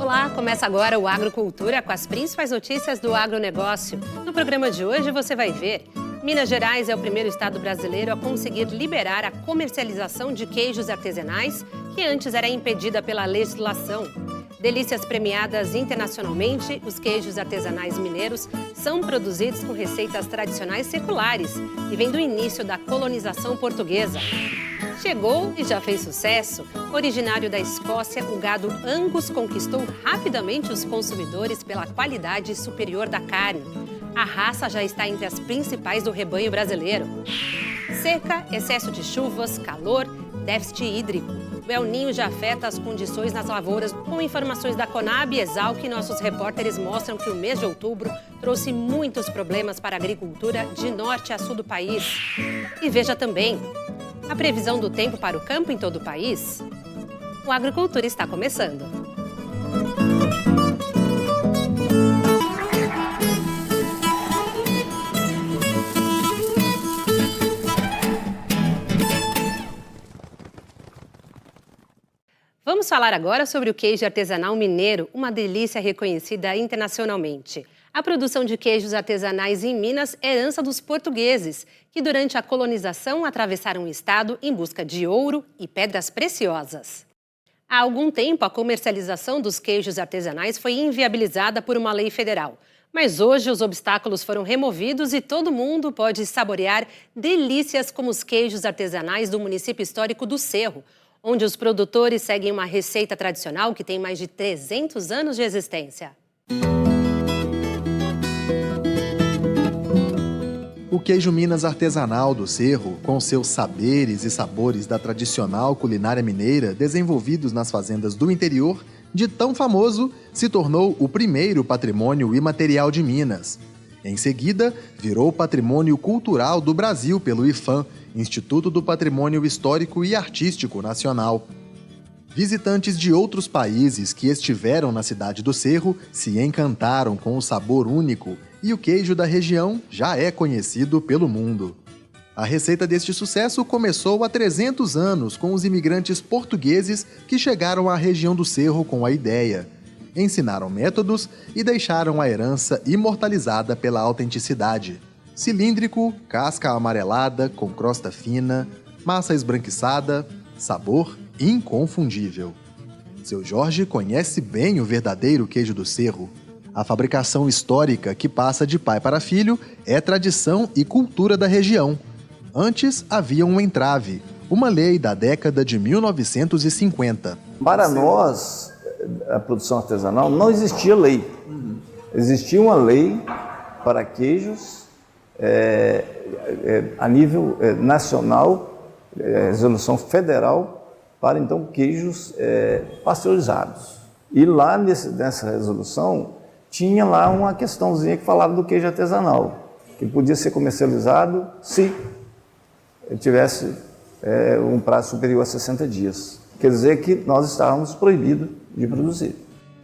Olá, começa agora o Agrocultura com as principais notícias do agronegócio. No programa de hoje você vai ver: Minas Gerais é o primeiro estado brasileiro a conseguir liberar a comercialização de queijos artesanais, que antes era impedida pela legislação. Delícias premiadas internacionalmente, os queijos artesanais mineiros são produzidos com receitas tradicionais seculares e vêm do início da colonização portuguesa. Chegou e já fez sucesso. Originário da Escócia, o gado Angus conquistou rapidamente os consumidores pela qualidade superior da carne. A raça já está entre as principais do rebanho brasileiro. Seca, excesso de chuvas, calor, déficit hídrico. O El Niño já afeta as condições nas lavouras. Com informações da Conab e Exalc, nossos repórteres mostram que o mês de outubro trouxe muitos problemas para a agricultura de norte a sul do país. E veja também a previsão do tempo para o campo em todo o país. O Agricultura está começando. Vamos falar agora sobre o queijo artesanal mineiro, uma delícia reconhecida internacionalmente. A produção de queijos artesanais em Minas é herança dos portugueses, que durante a colonização atravessaram o estado em busca de ouro e pedras preciosas. Há algum tempo, a comercialização dos queijos artesanais foi inviabilizada por uma lei federal. Mas hoje os obstáculos foram removidos e todo mundo pode saborear delícias como os queijos artesanais do município histórico do Cerro, onde os produtores seguem uma receita tradicional que tem mais de 300 anos de existência. O queijo Minas artesanal do Cerro, com seus saberes e sabores da tradicional culinária mineira desenvolvidos nas fazendas do interior, de tão famoso, se tornou o primeiro patrimônio imaterial de Minas. Em seguida, virou Patrimônio Cultural do Brasil pelo IPHAN, Instituto do Patrimônio Histórico e Artístico Nacional. Visitantes de outros países que estiveram na cidade do Cerro se encantaram com o sabor único e o queijo da região já é conhecido pelo mundo. A receita deste sucesso começou há 300 anos com os imigrantes portugueses que chegaram à região do Cerro com a ideia. Ensinaram métodos e deixaram a herança imortalizada pela autenticidade. Cilíndrico, casca amarelada com crosta fina, massa esbranquiçada, sabor inconfundível. Seu Jorge conhece bem o verdadeiro queijo do Cerro. A fabricação histórica que passa de pai para filho é tradição e cultura da região. Antes havia um entrave, uma lei da década de 1950. Para nós, a produção artesanal, não existia lei. Existia uma lei para queijos a nível nacional, resolução federal, para então queijos pasteurizados. E lá nessa resolução tinha lá uma questãozinha que falava do queijo artesanal, que podia ser comercializado se tivesse um prazo superior a 60 dias. Quer dizer que nós estávamos proibidos de produzir.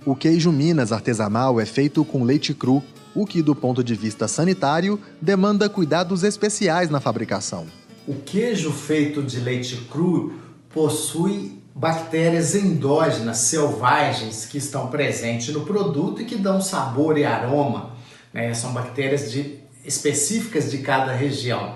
O queijo Minas artesanal é feito com leite cru, o que, do ponto de vista sanitário, demanda cuidados especiais na fabricação. O queijo feito de leite cru possui bactérias endógenas selvagens que estão presentes no produto e que dão sabor e aroma, né? São bactérias específicas de cada região.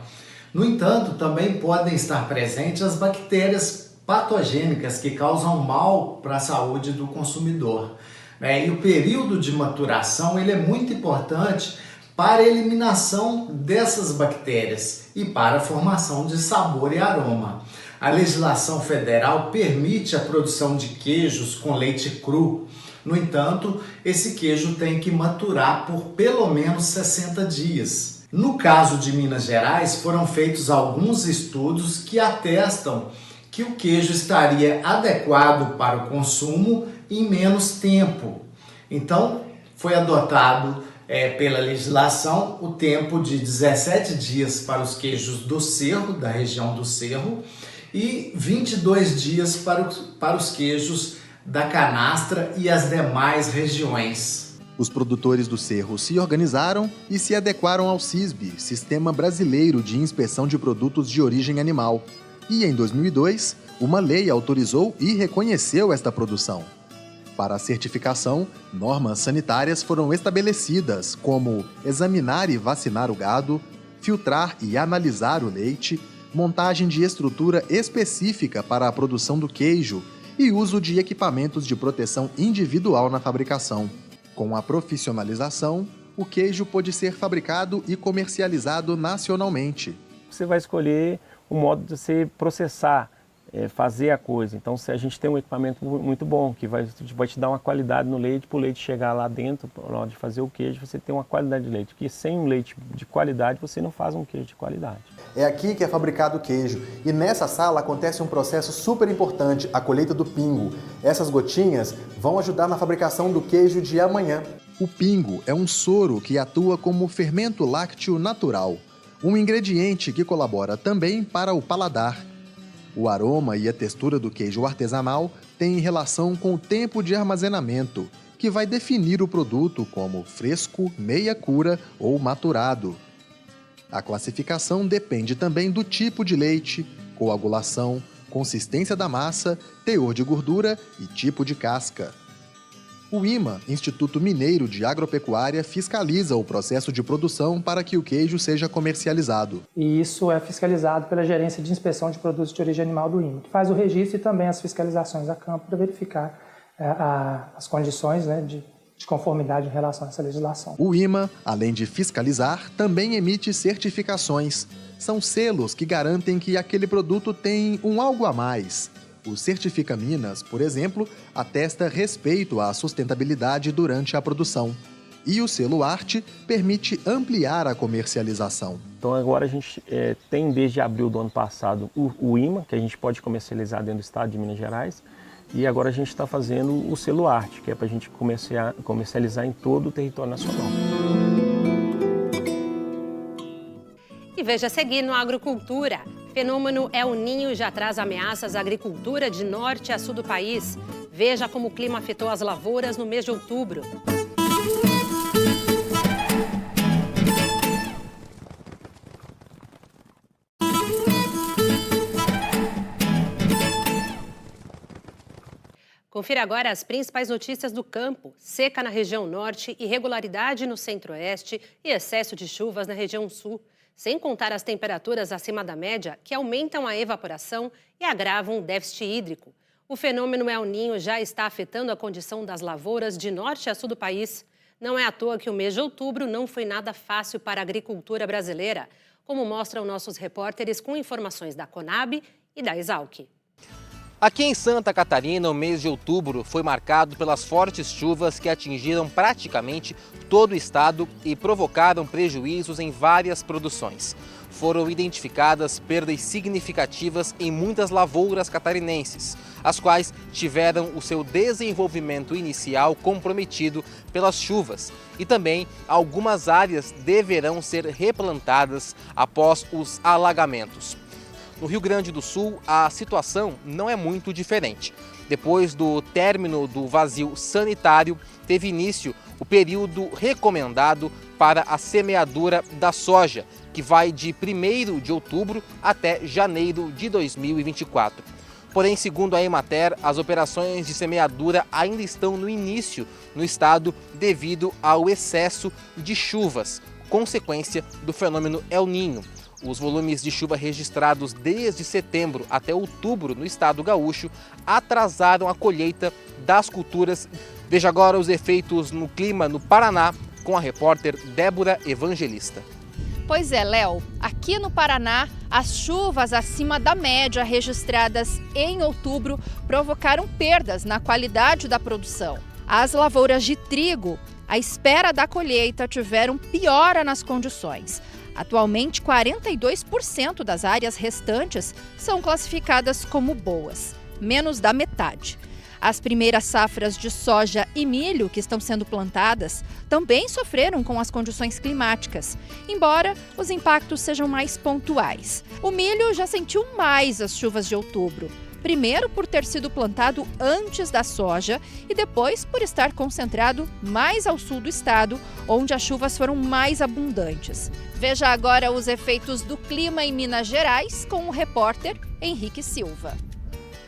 No entanto, também podem estar presentes as bactérias patogênicas que causam mal para a saúde do consumidor. E o período de maturação ele é muito importante para a eliminação dessas bactérias e para a formação de sabor e aroma. A legislação federal permite a produção de queijos com leite cru. No entanto, esse queijo tem que maturar por pelo menos 60 dias. No caso de Minas Gerais, foram feitos alguns estudos que atestam que o queijo estaria adequado para o consumo em menos tempo. Então, foi adotado pela legislação o tempo de 17 dias para os queijos do Cerro, da região do Cerro, e 22 dias para os queijos da Canastra e as demais regiões. Os produtores do Cerro se organizaram e se adequaram ao SISB, Sistema Brasileiro de Inspeção de Produtos de Origem Animal. E em 2002, uma lei autorizou e reconheceu esta produção. Para a certificação, normas sanitárias foram estabelecidas, como examinar e vacinar o gado, filtrar e analisar o leite, montagem de estrutura específica para a produção do queijo e uso de equipamentos de proteção individual na fabricação. Com a profissionalização, o queijo pôde ser fabricado e comercializado nacionalmente. Você vai escolher o modo de você processar, fazer a coisa. Então, se a gente tem um equipamento muito bom, que vai te dar uma qualidade no leite, para o leite chegar lá dentro, na hora de fazer o queijo, você tem uma qualidade de leite. Porque sem um leite de qualidade, você não faz um queijo de qualidade. É aqui que é fabricado o queijo. E nessa sala acontece um processo super importante, a colheita do pingo. Essas gotinhas vão ajudar na fabricação do queijo de amanhã. O pingo é um soro que atua como fermento lácteo natural, um ingrediente que colabora também para o paladar. O aroma e a textura do queijo artesanal têm relação com o tempo de armazenamento, que vai definir o produto como fresco, meia cura ou maturado. A classificação depende também do tipo de leite, coagulação, consistência da massa, teor de gordura e tipo de casca. O IMA, Instituto Mineiro de Agropecuária, fiscaliza o processo de produção para que o queijo seja comercializado. E isso é fiscalizado pela Gerência de Inspeção de Produtos de Origem Animal do IMA, que faz o registro e também as fiscalizações a campo para verificar as condições, né, de conformidade em relação a essa legislação. O IMA, além de fiscalizar, também emite certificações. São selos que garantem que aquele produto tem um algo a mais. O Certifica Minas, por exemplo, atesta respeito à sustentabilidade durante a produção. E o selo Arte permite ampliar a comercialização. Então agora a gente tem desde abril do ano passado o IMA, que a gente pode comercializar dentro do estado de Minas Gerais. E agora a gente está fazendo o selo Arte, que é para a gente comercializar em todo o território nacional. E veja a seguir no Agrocultura. Fenômeno El Niño já traz ameaças à agricultura de norte a sul do país. Veja como o clima afetou as lavouras no mês de outubro. Confira agora as principais notícias do campo. Seca na região norte, irregularidade no centro-oeste e excesso de chuvas na região sul. Sem contar as temperaturas acima da média, que aumentam a evaporação e agravam o déficit hídrico. O fenômeno El Niño já está afetando a condição das lavouras de norte a sul do país. Não é à toa que o mês de outubro não foi nada fácil para a agricultura brasileira, como mostram nossos repórteres com informações da Conab e da Exalc. Aqui em Santa Catarina, o mês de outubro foi marcado pelas fortes chuvas que atingiram praticamente todo o estado e provocaram prejuízos em várias produções. Foram identificadas perdas significativas em muitas lavouras catarinenses, as quais tiveram o seu desenvolvimento inicial comprometido pelas chuvas. E também algumas áreas deverão ser replantadas após os alagamentos. No Rio Grande do Sul, a situação não é muito diferente. Depois do término do vazio sanitário, teve início o período recomendado para a semeadura da soja, que vai de 1º de outubro até janeiro de 2024. Porém, segundo a Emater, as operações de semeadura ainda estão no início no estado devido ao excesso de chuvas, consequência do fenômeno El Niño. Os volumes de chuva registrados desde setembro até outubro no estado gaúcho atrasaram a colheita das culturas. Veja agora os efeitos no clima no Paraná com a repórter Débora Evangelista. Pois é, Léo. Aqui no Paraná, as chuvas acima da média registradas em outubro provocaram perdas na qualidade da produção. As lavouras de trigo, à espera da colheita, tiveram piora nas condições. Atualmente, 42% das áreas restantes são classificadas como boas, menos da metade. As primeiras safras de soja e milho que estão sendo plantadas também sofreram com as condições climáticas, embora os impactos sejam mais pontuais. O milho já sentiu mais as chuvas de outubro. Primeiro por ter sido plantado antes da soja e depois por estar concentrado mais ao sul do estado, onde as chuvas foram mais abundantes. Veja agora os efeitos do clima em Minas Gerais com o repórter Henrique Silva.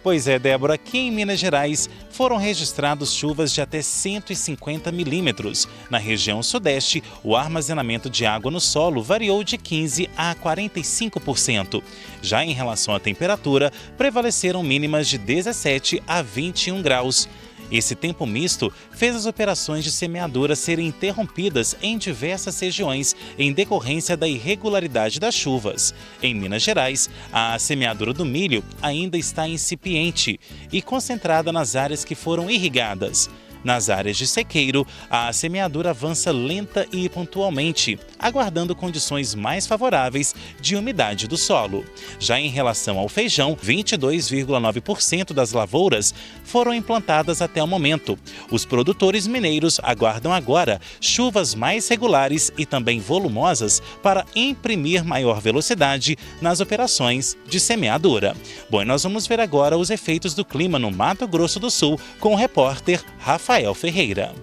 Pois é, Débora, aqui em Minas Gerais foram registrados chuvas de até 150 milímetros. Na região sudeste, o armazenamento de água no solo variou de 15% a 45%. Já em relação à temperatura, prevaleceram mínimas de 17 a 21 graus. Esse tempo misto fez as operações de semeadura serem interrompidas em diversas regiões em decorrência da irregularidade das chuvas. Em Minas Gerais, a semeadura do milho ainda está incipiente e concentrada nas áreas que foram irrigadas. Nas áreas de sequeiro, a semeadura avança lenta e pontualmente, aguardando condições mais favoráveis de umidade do solo. Já em relação ao feijão, 22,9% das lavouras foram implantadas até o momento. Os produtores mineiros aguardam agora chuvas mais regulares e também volumosas para imprimir maior velocidade nas operações de semeadura. Bom, e nós vamos ver agora os efeitos do clima no Mato Grosso do Sul com o repórter Rafael Ferreira.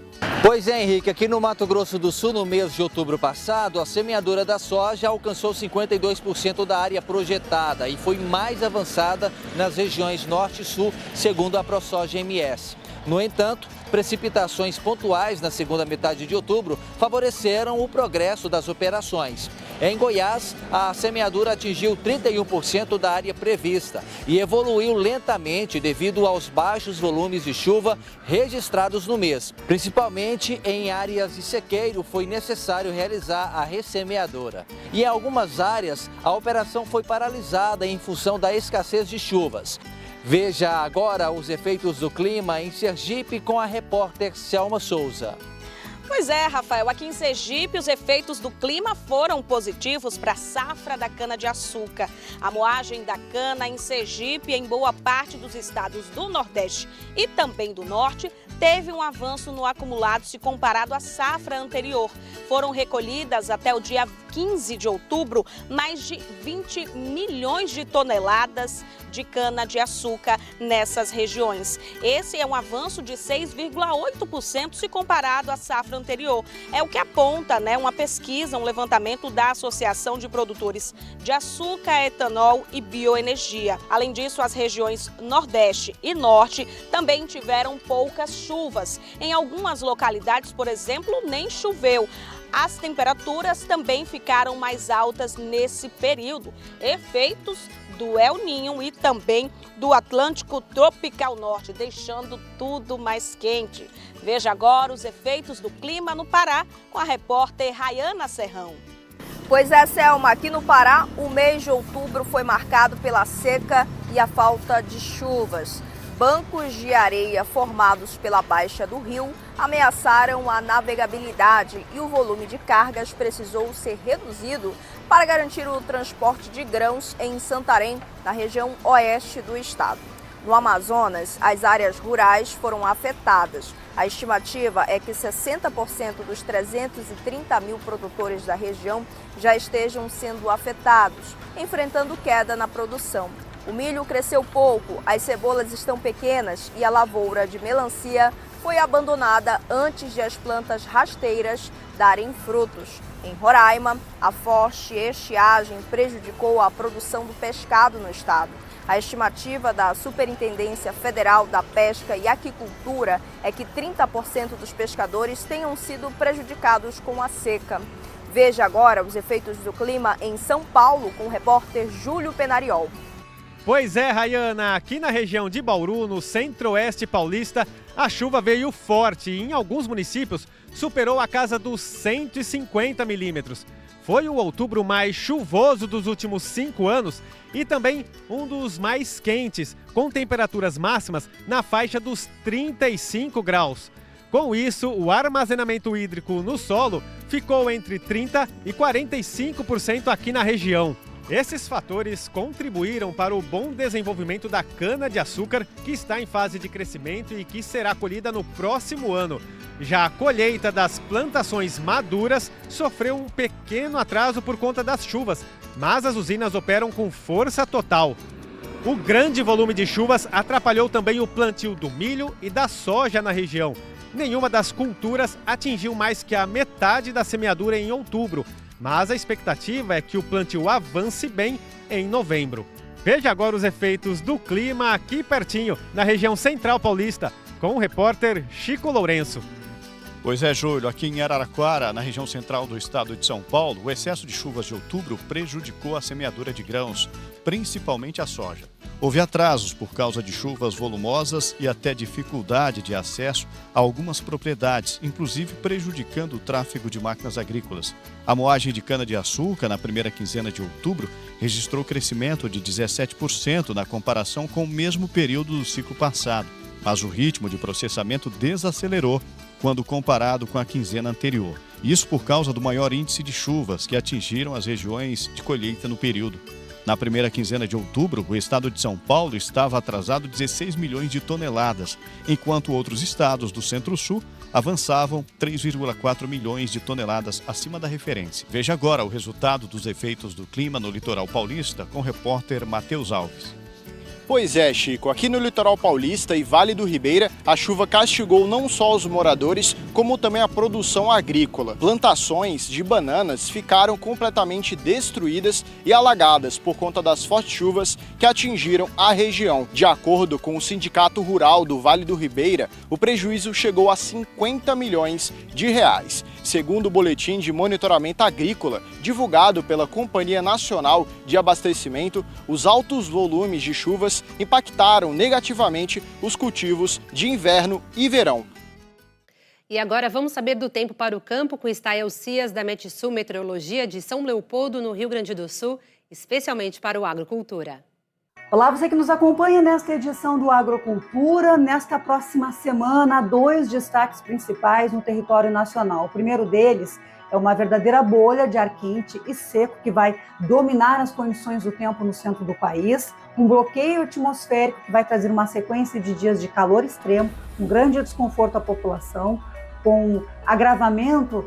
Pois é, Henrique, aqui no Mato Grosso do Sul, no mês de outubro passado, a semeadura da soja alcançou 52% da área projetada e foi mais avançada nas regiões norte e sul, segundo a ProSoja MS. No entanto, precipitações pontuais na segunda metade de outubro favoreceram o progresso das operações. Em Goiás, a semeadura atingiu 31% da área prevista e evoluiu lentamente devido aos baixos volumes de chuva registrados no mês. Principalmente em áreas de sequeiro foi necessário realizar a ressemeadura. E em algumas áreas, a operação foi paralisada em função da escassez de chuvas. Veja agora os efeitos do clima em Sergipe com a repórter Selma Souza. Pois é, Rafael, aqui em Sergipe os efeitos do clima foram positivos para a safra da cana-de-açúcar. A moagem da cana em Sergipe e em boa parte dos estados do Nordeste e também do Norte teve um avanço no acumulado se comparado à safra anterior. Foram recolhidas até o dia 15 de outubro mais de 20 milhões de toneladas de cana-de-açúcar nessas regiões. Esse é um avanço de 6,8% se comparado à safra anterior. É o que aponta, uma pesquisa, um levantamento da Associação de Produtores de Açúcar, Etanol e Bioenergia. Além disso, as regiões Nordeste e Norte também tiveram poucas chuvas. Em algumas localidades, por exemplo, nem choveu. As temperaturas também ficaram mais altas nesse período. Efeitos do El Niño e também do Atlântico Tropical Norte, deixando tudo mais quente. Veja agora os efeitos do clima no Pará com a repórter Rayana Serrão. Pois é, Selma, aqui no Pará, o mês de outubro foi marcado pela seca e a falta de chuvas. Bancos de areia formados pela baixa do rio ameaçaram a navegabilidade e o volume de cargas precisou ser reduzido para garantir o transporte de grãos em Santarém, na região oeste do estado. No Amazonas, as áreas rurais foram afetadas. A estimativa é que 60% dos 330 mil produtores da região já estejam sendo afetados, enfrentando queda na produção. O milho cresceu pouco, as cebolas estão pequenas e a lavoura de melancia foi abandonada antes de as plantas rasteiras darem frutos. Em Roraima, a forte estiagem prejudicou a produção do pescado no estado. A estimativa da Superintendência Federal da Pesca e Aquicultura é que 30% dos pescadores tenham sido prejudicados com a seca. Veja agora os efeitos do clima em São Paulo com o repórter Júlio Penariol. Pois é, Rayana, aqui na região de Bauru, no centro-oeste paulista, a chuva veio forte e em alguns municípios superou a casa dos 150 milímetros. Foi o outubro mais chuvoso dos últimos 5 anos e também um dos mais quentes, com temperaturas máximas na faixa dos 35 graus. Com isso, o armazenamento hídrico no solo ficou entre 30% e 45% aqui na região. Esses fatores contribuíram para o bom desenvolvimento da cana-de-açúcar, que está em fase de crescimento e que será colhida no próximo ano. Já a colheita das plantações maduras sofreu um pequeno atraso por conta das chuvas, mas as usinas operam com força total. O grande volume de chuvas atrapalhou também o plantio do milho e da soja na região. Nenhuma das culturas atingiu mais que a metade da semeadura em outubro, mas a expectativa é que o plantio avance bem em novembro. Veja agora os efeitos do clima aqui pertinho, na região central paulista, com o repórter Chico Lourenço. Pois é, Júlio, aqui em Araraquara, na região central do estado de São Paulo, o excesso de chuvas de outubro prejudicou a semeadura de grãos, principalmente a soja. Houve atrasos por causa de chuvas volumosas e até dificuldade de acesso a algumas propriedades, inclusive prejudicando o tráfego de máquinas agrícolas. A moagem de cana-de-açúcar na primeira quinzena de outubro registrou crescimento de 17% na comparação com o mesmo período do ciclo passado, mas o ritmo de processamento desacelerou quando comparado com a quinzena anterior. Isso por causa do maior índice de chuvas que atingiram as regiões de colheita no período. Na primeira quinzena de outubro, o estado de São Paulo estava atrasado 16 milhões de toneladas, enquanto outros estados do Centro-Sul avançavam 3,4 milhões de toneladas acima da referência. Veja agora o resultado dos efeitos do clima no litoral paulista com o repórter Matheus Alves. Pois é, Chico, aqui no litoral paulista e Vale do Ribeira, a chuva castigou não só os moradores, como também a produção agrícola. Plantações de bananas ficaram completamente destruídas e alagadas por conta das fortes chuvas que atingiram a região. De acordo com o Sindicato Rural do Vale do Ribeira, o prejuízo chegou a 50 milhões de reais. Segundo o boletim de monitoramento agrícola, divulgado pela Companhia Nacional de Abastecimento, os altos volumes de chuvas impactaram negativamente os cultivos de inverno e verão. E agora vamos saber do tempo para o campo com Stael Cias, da Metsul Meteorologia de São Leopoldo, no Rio Grande do Sul, especialmente para o Agrocultura. Olá, você que nos acompanha nesta edição do Agrocultura. Nesta próxima semana, 2 destaques principais no território nacional. O primeiro deles é uma verdadeira bolha de ar quente e seco que vai dominar as condições do tempo no centro do país. Um bloqueio atmosférico que vai trazer uma sequência de dias de calor extremo, um grande desconforto à população, com agravamento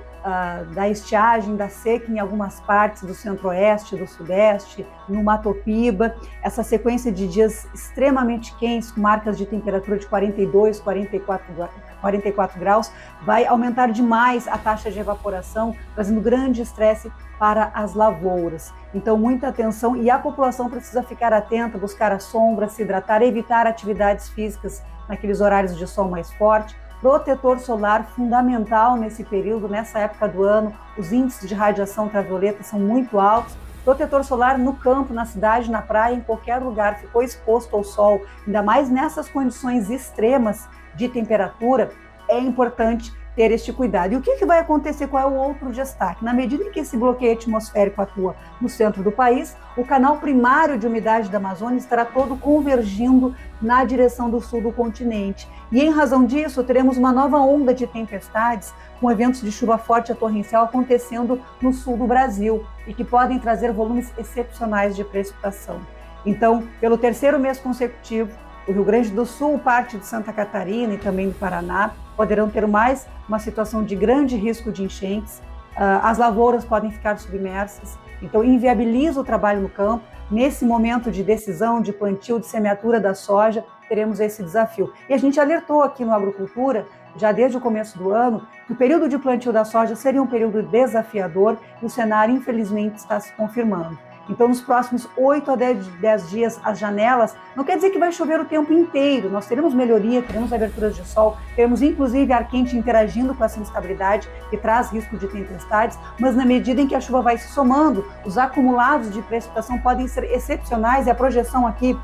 da estiagem, da seca em algumas partes do centro-oeste, do sudeste, no Mato Piba. Essa sequência de dias extremamente quentes, com marcas de temperatura de 42, 44 graus, vai aumentar demais a taxa de evaporação, trazendo grande estresse para as lavouras. Então, muita atenção, e a população precisa ficar atenta, buscar a sombra, se hidratar, evitar atividades físicas naqueles horários de sol mais forte. Protetor solar fundamental nesse período, nessa época do ano, os índices de radiação ultravioleta são muito altos. Protetor solar no campo, na cidade, na praia, em qualquer lugar, ficou exposto ao sol, ainda mais nessas condições extremas de temperatura, é importante ter este cuidado. E o que vai acontecer? Qual é o outro destaque? Na medida em que esse bloqueio atmosférico atua no centro do país, o canal primário de umidade da Amazônia estará todo convergindo na direção do sul do continente. E em razão disso, teremos uma nova onda de tempestades, com eventos de chuva forte e torrencial acontecendo no sul do Brasil e que podem trazer volumes excepcionais de precipitação. Então, pelo terceiro mês consecutivo, o Rio Grande do Sul, parte de Santa Catarina e também do Paraná poderão ter mais uma situação de grande risco de enchentes. As lavouras podem ficar submersas, então inviabiliza o trabalho no campo. Nesse momento de decisão, de plantio, de semeadura da soja, teremos esse desafio. E a gente alertou aqui no Agrocultura, já desde o começo do ano, que o período de plantio da soja seria um período desafiador e o cenário, infelizmente, está se confirmando. Então, nos próximos 8 a 10 dias, as janelas, não quer dizer que vai chover o tempo inteiro, nós teremos melhoria, teremos aberturas de sol, teremos inclusive ar quente interagindo com essa instabilidade que traz risco de tempestades, mas na medida em que a chuva vai se somando, os acumulados de precipitação podem ser excepcionais e a projeção aqui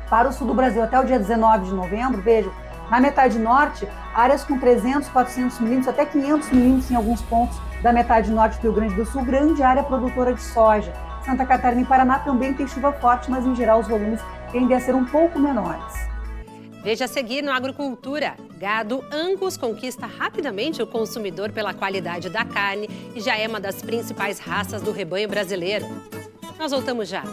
para o sul do Brasil até o dia 19 de novembro, vejam, na metade norte, áreas com 300, 400 milímetros, até 500 milímetros em alguns pontos da metade norte do Rio Grande do Sul, grande área produtora de soja. Santa Catarina e Paraná também tem chuva forte, mas em geral os volumes tendem a ser um pouco menores. Veja a seguir no Agrocultura. Gado Angus conquista rapidamente o consumidor pela qualidade da carne e já é uma das principais raças do rebanho brasileiro. Nós voltamos já.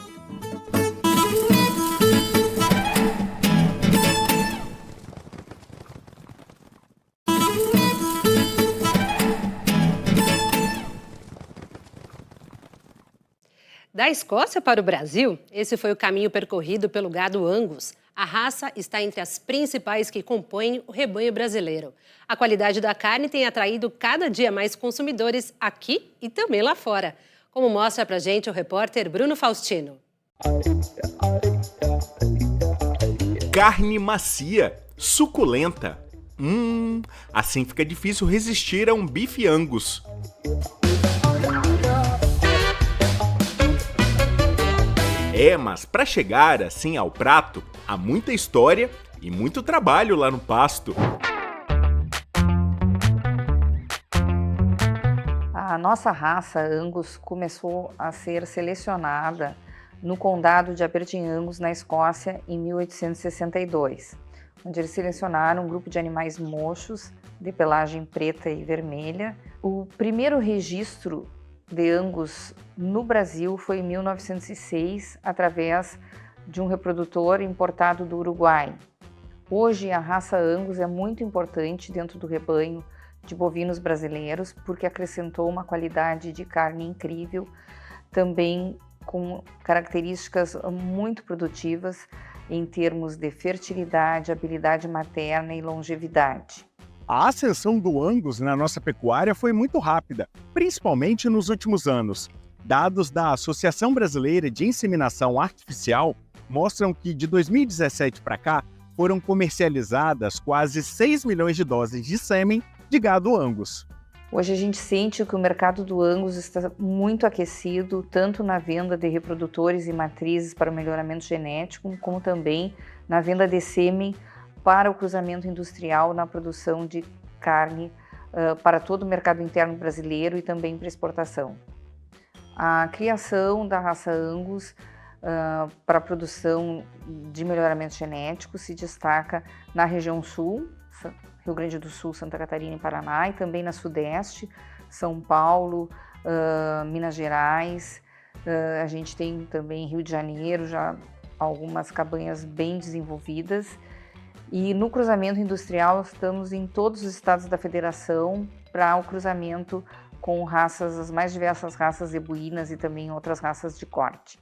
Da Escócia para o Brasil, esse foi o caminho percorrido pelo gado Angus. A raça está entre as principais que compõem o rebanho brasileiro. A qualidade da carne tem atraído cada dia mais consumidores aqui e também lá fora. Como mostra pra gente o repórter Bruno Faustino. Carne macia, suculenta. Assim fica difícil resistir a um bife Angus. Mas para chegar assim ao prato, há muita história e muito trabalho lá no pasto. A nossa raça Angus começou a ser selecionada no condado de Aberdeen Angus, na Escócia, em 1862, onde eles selecionaram um grupo de animais mochos de pelagem preta e vermelha. O primeiro registro de Angus no Brasil foi em 1906, através de um reprodutor importado do Uruguai. Hoje, a raça Angus é muito importante dentro do rebanho de bovinos brasileiros, porque acrescentou uma qualidade de carne incrível, também com características muito produtivas em termos de fertilidade, habilidade materna e longevidade. A ascensão do Angus na nossa pecuária foi muito rápida, principalmente nos últimos anos. Dados da Associação Brasileira de Inseminação Artificial mostram que de 2017 para cá foram comercializadas quase 6 milhões de doses de sêmen de gado Angus. Hoje a gente sente que o mercado do Angus está muito aquecido, tanto na venda de reprodutores e matrizes para o melhoramento genético, como também na venda de sêmen para o cruzamento industrial na produção de carne para todo o mercado interno brasileiro e também para exportação. A criação da raça Angus para a produção de melhoramento genético se destaca na região sul, Rio Grande do Sul, Santa Catarina e Paraná, e também na Sudeste, São Paulo, Minas Gerais. A gente tem também Rio de Janeiro, já algumas cabanhas bem desenvolvidas. E no cruzamento industrial, estamos em todos os estados da federação para o cruzamento com raças, as mais diversas raças zebuínas e também outras raças de corte.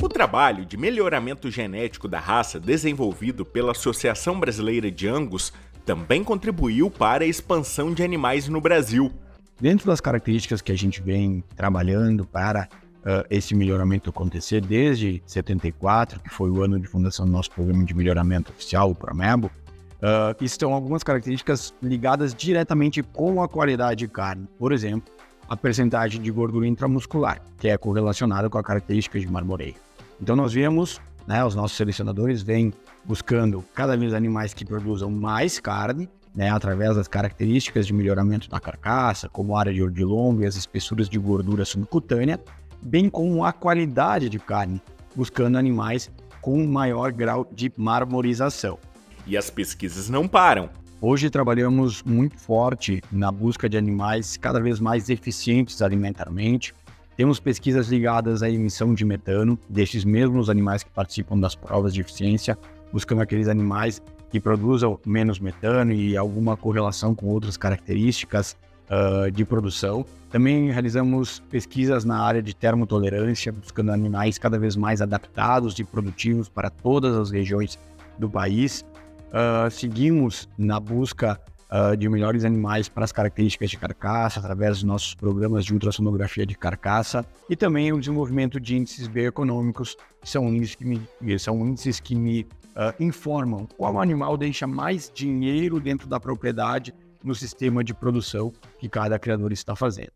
O trabalho de melhoramento genético da raça desenvolvido pela Associação Brasileira de Angus também contribuiu para a expansão de animais no Brasil. Dentro das características que a gente vem trabalhando para esse melhoramento acontecer desde 74, que foi o ano de fundação do nosso programa de melhoramento oficial, o Promebo, estão algumas características ligadas diretamente com a qualidade de carne. Por exemplo, a percentagem de gordura intramuscular, que é correlacionada com a característica de marmoreio. Então nós vemos, os nossos selecionadores vêm buscando cada vez animais que produzam mais carne, através das características de melhoramento da carcaça, como a área de ordilombo e as espessuras de gordura subcutânea, bem como a qualidade de carne, buscando animais com maior grau de marmorização. E as pesquisas não param. Hoje trabalhamos muito forte na busca de animais cada vez mais eficientes alimentarmente. Temos pesquisas ligadas à emissão de metano destes mesmos animais que participam das provas de eficiência, buscando aqueles animais que produzam menos metano e alguma correlação com outras características de produção. Também realizamos pesquisas na área de termotolerância, buscando animais cada vez mais adaptados e produtivos para todas as regiões do país. Seguimos na busca de melhores animais para as características de carcaça, através dos nossos programas de ultrassonografia de carcaça, e também o desenvolvimento de índices bioeconômicos, que são índices que me informam qual animal deixa mais dinheiro dentro da propriedade no sistema de produção que cada criador está fazendo.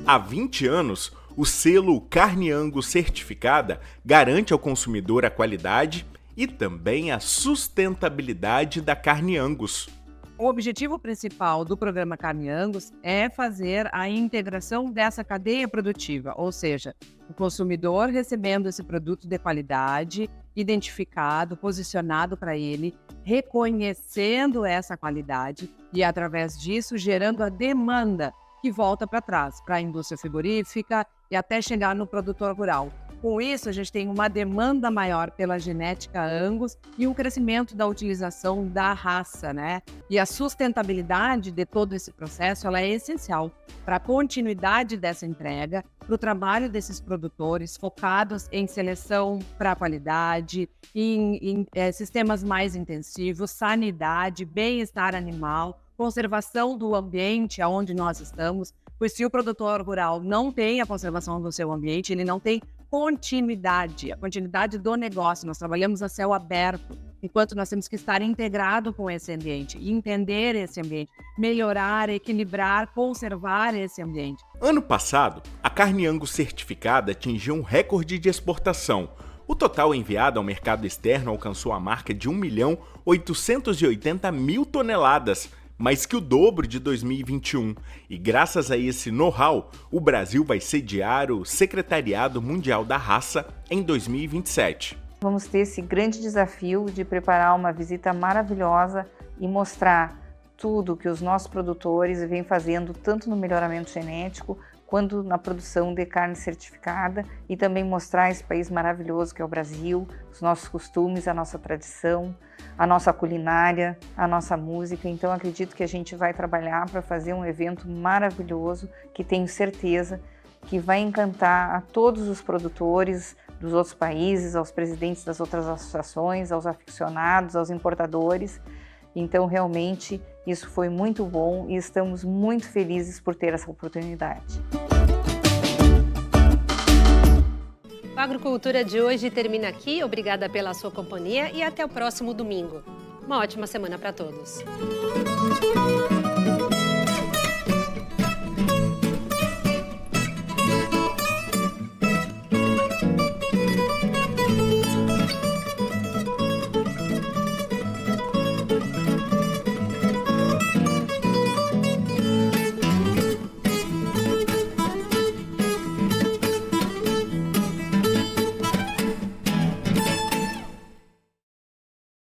Há 20 anos, o selo Carne Angus Certificada garante ao consumidor a qualidade e também a sustentabilidade da carne Angus. O objetivo principal do programa Carne Angus é fazer a integração dessa cadeia produtiva, ou seja, o consumidor recebendo esse produto de qualidade, identificado, posicionado para ele, reconhecendo essa qualidade e, através disso, gerando a demanda que volta para trás, para a indústria frigorífica e até chegar no produtor rural. Com isso, a gente tem uma demanda maior pela genética Angus e um crescimento da utilização da raça, E a sustentabilidade de todo esse processo, ela é essencial para a continuidade dessa entrega, para o trabalho desses produtores focados em seleção para a qualidade, em sistemas mais intensivos, sanidade, bem-estar animal, conservação do ambiente aonde nós estamos, pois se o produtor rural não tem a conservação do seu ambiente, ele não tem continuidade, a continuidade do negócio. Nós trabalhamos a céu aberto, enquanto nós temos que estar integrado com esse ambiente, entender esse ambiente, melhorar, equilibrar, conservar esse ambiente. Ano passado, a carne Angus certificada atingiu um recorde de exportação. O total enviado ao mercado externo alcançou a marca de 1.880.000 toneladas, mais que o dobro de 2021. E graças a esse know-how, o Brasil vai sediar o Secretariado Mundial da Raça em 2027. Vamos ter esse grande desafio de preparar uma visita maravilhosa e mostrar tudo que os nossos produtores vêm fazendo, tanto no melhoramento genético, quanto na produção de carne certificada, e também mostrar esse país maravilhoso que é o Brasil, os nossos costumes, a nossa tradição, a nossa culinária, a nossa música. Então acredito que a gente vai trabalhar para fazer um evento maravilhoso, que tenho certeza que vai encantar a todos os produtores dos outros países, aos presidentes das outras associações, aos aficionados, aos importadores. Então realmente isso foi muito bom e estamos muito felizes por ter essa oportunidade. O Agrocultura de hoje termina aqui. Obrigada pela sua companhia e até o próximo domingo. Uma ótima semana para todos.